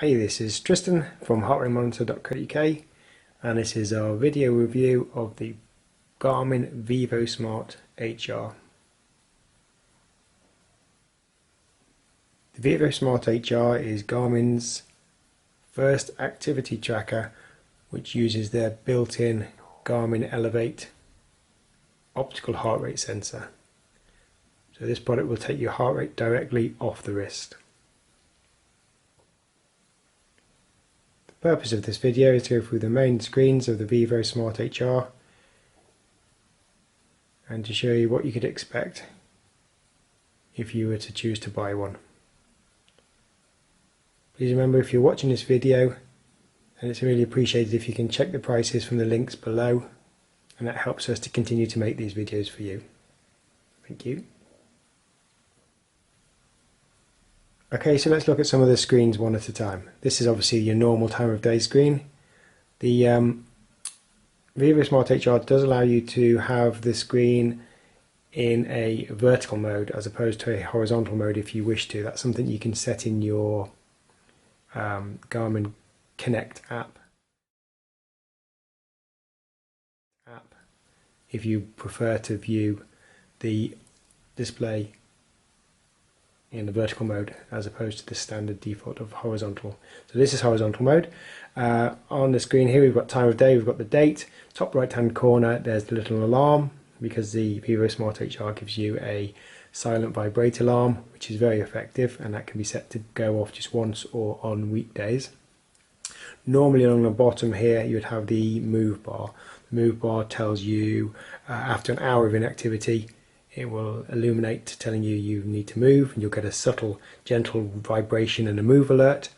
Hi, this is Tristan from HeartRateMonitor.co.uk, and this is our video review of the Garmin Vivosmart HR. The Vivosmart HR is Garmin's first activity tracker, which uses their built-in Garmin Elevate optical heart rate sensor. So this product will take your heart rate directly off the wrist. The purpose of this video is to go through the main screens of the Vivosmart HR and to show you what you could expect if you were to choose to buy one. Please remember, if you're watching this video, then it's really appreciated if you can check the prices from the links below, and that helps us to continue to make these videos for you. Thank you. Okay, so let's look at some of the screens one at a time. This is obviously your normal time of day screen. The Vivosmart HR does allow you to have the screen in a vertical mode as opposed to a horizontal mode if you wish to. That's something you can set in your Garmin Connect app if you prefer to view the display in the vertical mode as opposed to the standard default of horizontal. So this is horizontal mode. On the screen here we've got time of day, we've got the date. Top right hand corner there's the little alarm, because the Vivosmart HR gives you a silent vibrate alarm, which is very effective, and that can be set to go off just once or on weekdays. Normally along the bottom here you would have the move bar. The move bar tells you after an hour of inactivity, it will illuminate telling you you need to move, and you'll get a subtle gentle vibration and a move alert,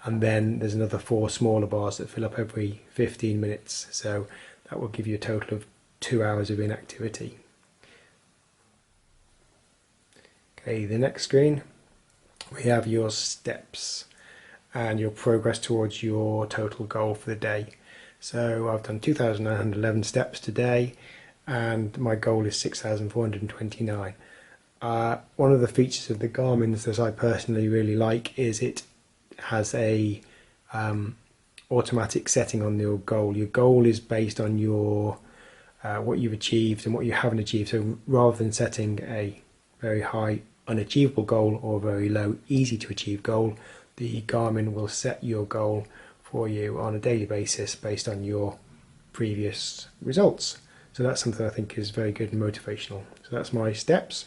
and then there's another 4 smaller bars that fill up every 15 minutes, so that will give you a total of 2 hours of inactivity. Okay, the next screen we have your steps and your progress towards your total goal for the day. So I've done 2,911 steps today, and my goal is 6,429. One of the features of the Garmin's that I personally really like is it has a automatic setting on your goal. Your goal is based on your what you've achieved and what you haven't achieved. So rather than setting a very high unachievable goal or a very low easy to achieve goal, the Garmin will set your goal for you on a daily basis based on your previous results. So that's something I think is very good and motivational. So that's my steps.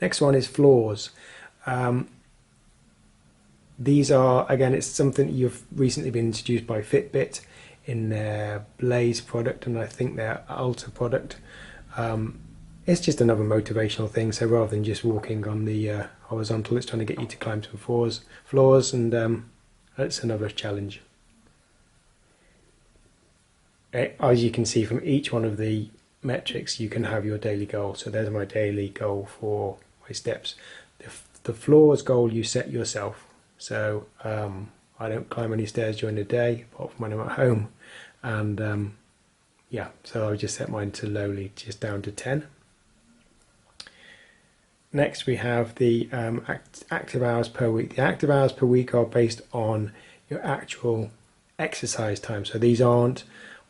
Next one is floors. These are, again, it's something you've recently been introduced by Fitbit in their Blaze product, and I think their Ultra product. It's just another motivational thing. So rather than just walking on the horizontal, it's trying to get you to climb some floors, and it's another challenge. As you can see from each one of the metrics, you can have your daily goal. So there's my daily goal for my steps. The floors goal you set yourself. So I don't climb any stairs during the day apart from when I'm at home, and yeah, so I just set mine to lowly, just down to 10. Next we have the active hours per week. The active hours per week are based on your actual exercise time. So these aren't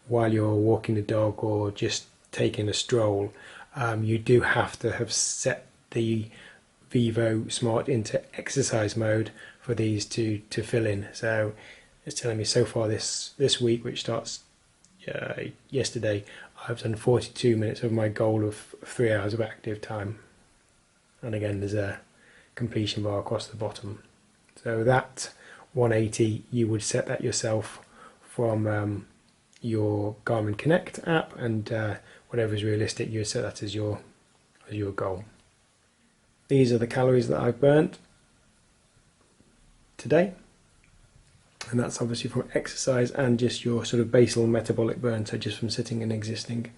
while you're walking the dog or just taking a stroll. You do have to have set the Vivosmart into exercise mode for these to fill in. So it's telling me so far this week, which starts yesterday, I've done 42 minutes of my goal of 3 hours of active time. And again, there's a completion bar across the bottom. So that 180, you would set that yourself from your Garmin Connect app, and whatever is realistic, you set that as your goal. These are the calories that I've burnt today, and that's obviously from exercise and just your sort of basal metabolic burn, so just from sitting and existing.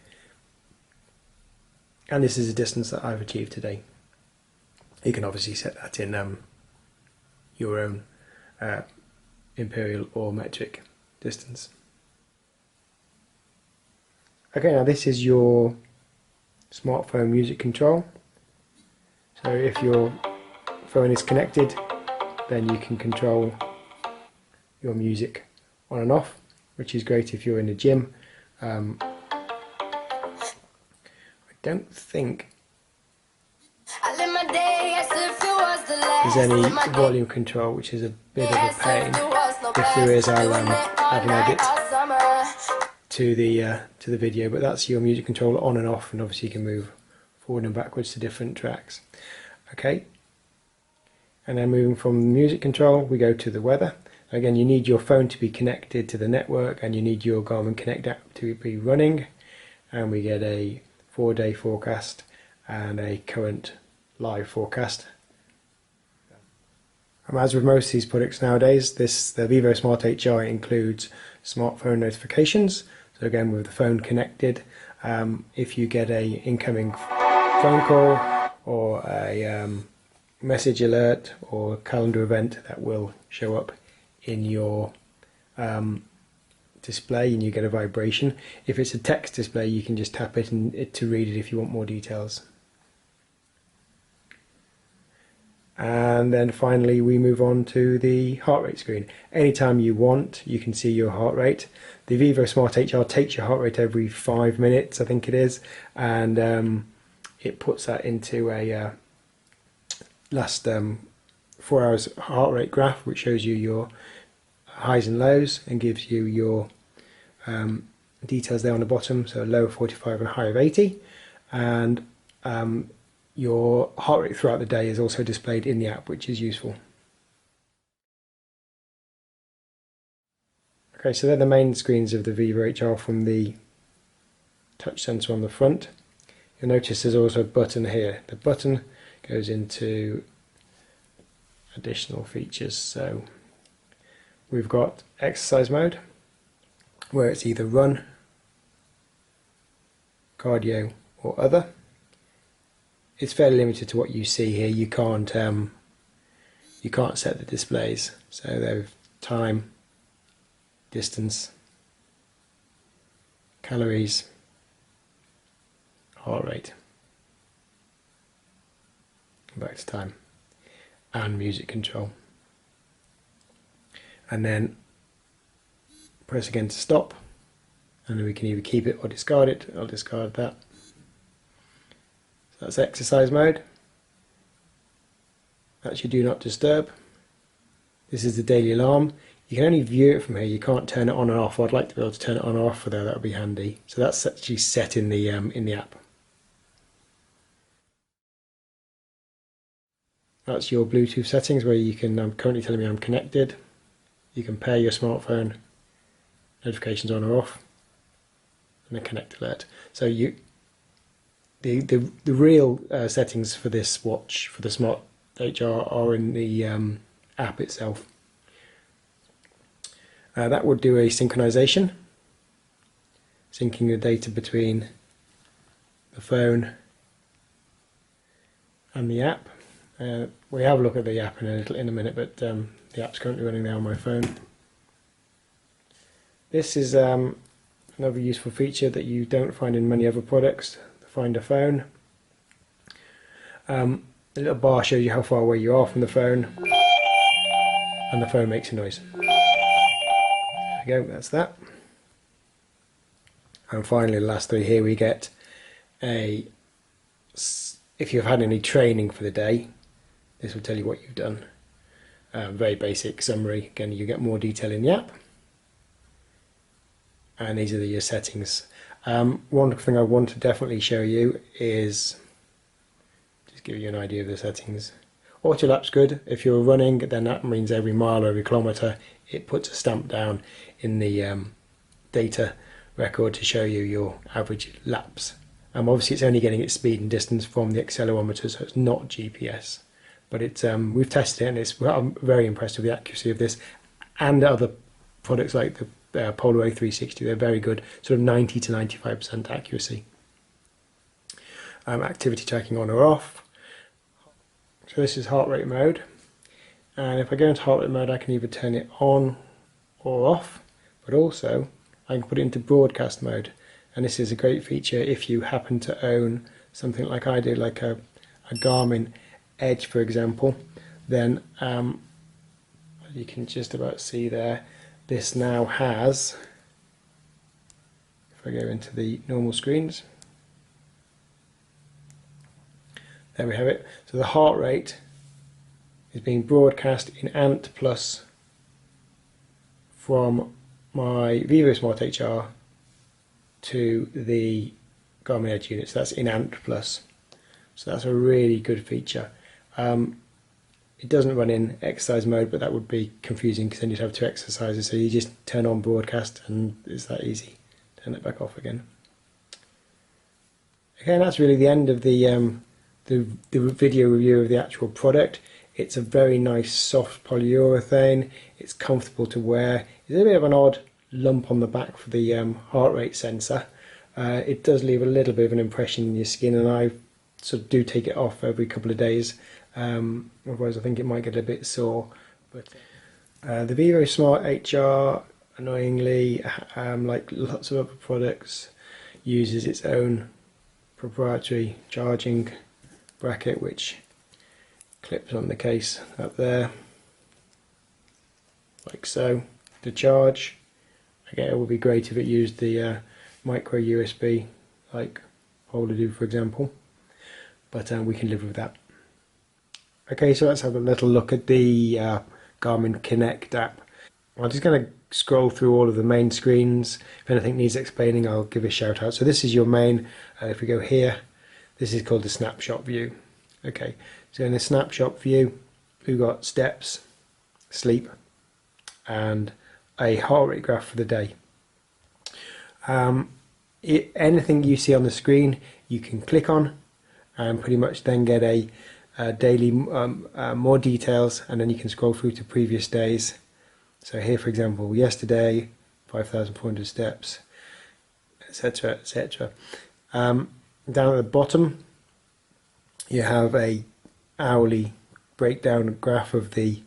And this is a distance that I've achieved today. You can obviously set that in your own imperial or metric distance. Okay, now this is your smartphone music control. So if your phone is connected, then you can control your music on and off, which is great if you're in the gym. I don't think there's any volume control, which is a bit of a pain. If there is, I'll add an edit to the video, but that's your music controller on and off, and obviously you can move forward and backwards to different tracks. Okay, and then moving from music control, we go to the weather. Again, you need your phone to be connected to the network, and you need your Garmin Connect app to be running, and we get a 4-day forecast and a current live forecast. As with most of these products nowadays, the Vivosmart HR includes smartphone notifications. So again, with the phone connected, if you get a incoming phone call or a message alert or calendar event, that will show up in your display, and you get a vibration. If it's a text display, you can just tap it to read it if you want more details. And then finally we move on to the heart rate screen. Anytime you want, you can see your heart rate. The Vivosmart HR takes your heart rate every 5 minutes, I think it is, and it puts that into a last 4 hours heart rate graph, which shows you your highs and lows and gives you your details there on the bottom, so low of 45 and high of 80, and your heart rate throughout the day is also displayed in the app, which is useful. Okay, so they're the main screens of the Vivo HR from the touch sensor on the front. You'll notice there's also a button here. The button goes into additional features. So we've got exercise mode, where it's either run, cardio or other. It's fairly limited to what you see here. You can't set the displays. So there's time, distance, calories, heart rate, back to time, and music control. And then press again to stop, and then we can either keep it or discard it. I'll discard that. So that's exercise mode. That's your do not disturb. This is the daily alarm. You can only view it from here. You can't turn it on and off. I'd like to be able to turn it on or off for there. That would be handy. So that's actually set in the app. That's your Bluetooth settings, where you can. I'm currently telling me I'm connected. You can pair your smartphone, notifications on or off, and a connect alert. So the real settings for this watch, for the Smart HR, are in the app itself. That would do a synchronization, syncing the data between the phone and the app. We have a look at the app in a minute, but the app's currently running now on my phone. This is another useful feature that you don't find in many other products. Find a phone. The little bar shows you how far away you are from the phone, and the phone makes a noise. There we go, that's that. And finally, the last three here, we get if you've had any training for the day, this will tell you what you've done. Very basic summary. Again, you get more detail in the app. And these are your settings. One thing I want to definitely show you is, just give you an idea of the settings. Auto lap's good. If you're running, then that means every mile or every kilometre it puts a stamp down in the data record to show you your average laps. Obviously it's only getting its speed and distance from the accelerometer, so it's not GPS. But it's we've tested it, and I'm very impressed with the accuracy of this and other products like the Polar A360. They're very good, sort of 90 to 95% accuracy. Activity tracking on or off. So this is heart rate mode, and if I go into heart rate mode, I can either turn it on or off, but also I can put it into broadcast mode. And this is a great feature if you happen to own something like I do, like a Garmin Edge, for example. Then I As you can just about see there, this now has, if I go into the normal screens, there we have it. So the heart rate is being broadcast in ANT plus from my Vivosmart HR to the Garmin Edge unit. So that's in ANT plus. So that's a really good feature. It doesn't run in exercise mode, but that would be confusing because then you'd have two exercises. So you just turn on broadcast and it's that easy. Turn it back off again. Okay, and that's really the end of the video review of the actual product. It's a very nice soft polyurethane. It's comfortable to wear. It's a bit of an odd lump on the back for the heart rate sensor. It does leave a little bit of an impression in your skin, and I sort of do take it off every couple of days. Otherwise I think it might get a bit sore. But the Vivosmart HR, annoyingly, like lots of other products, uses its own proprietary charging bracket which clips on the case up there, like so, to charge. Again, it would be great if it used the micro USB like Polar do, for example, but we can live with that. Okay, so let's have a little look at the Garmin Connect app. I'm just going to scroll through all of the main screens. If anything needs explaining, I'll give a shout out. So this is your main, if we go here, this is called the snapshot view. Okay, so in the snapshot view, we've got steps, sleep, and a heart rate graph for the day. Anything you see on the screen, you can click on and pretty much then get a daily more details, and then you can scroll through to previous days. So here, for example, yesterday 5,400 steps, etc., etc. Down at the bottom you have a hourly breakdown graph of the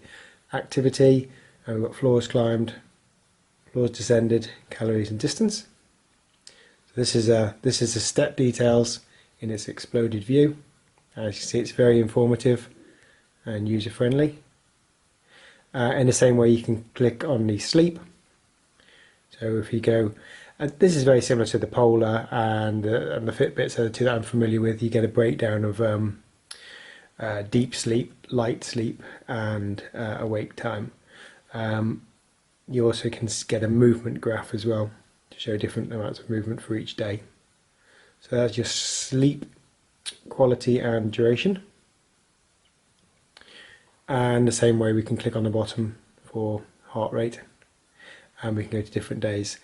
activity, and we've got floors climbed, floors descended, calories and distance. So this is the step details in its exploded view. As you can see, it's very informative and user friendly. In the same way, you can click on the sleep. So if you go, this is very similar to the Polar and the Fitbit, so the two that I'm familiar with. You get a breakdown of deep sleep, light sleep, and awake time. You also can get a movement graph as well to show different amounts of movement for each day. So that's your sleep quality and duration. And the same way, we can click on the bottom for heart rate, and we can go to different days.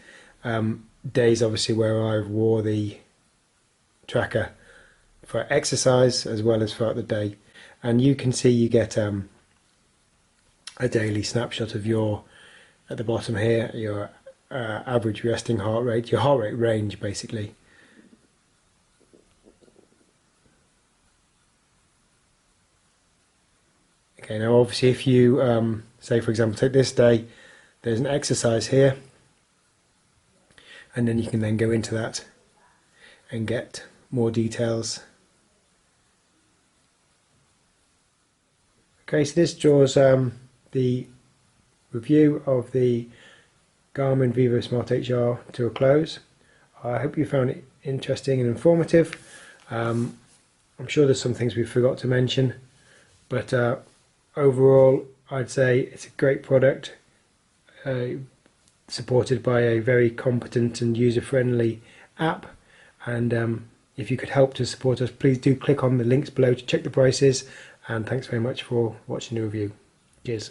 Days obviously where I wore the tracker for exercise as well as throughout the day, and you can see you get a daily snapshot of your, at the bottom here, your average resting heart rate, your heart rate range basically. Okay, now obviously if you say, for example, take this day, there's an exercise here, and then you can then go into that and get more details. Okay, so this draws the review of the Garmin Vivosmart HR to a close. I hope you found it interesting and informative. I'm sure there's some things we forgot to mention, but overall I'd say it's a great product, supported by a very competent and user-friendly app, and if you could help to support us, please do click on the links below to check the prices, and thanks very much for watching the review. Cheers.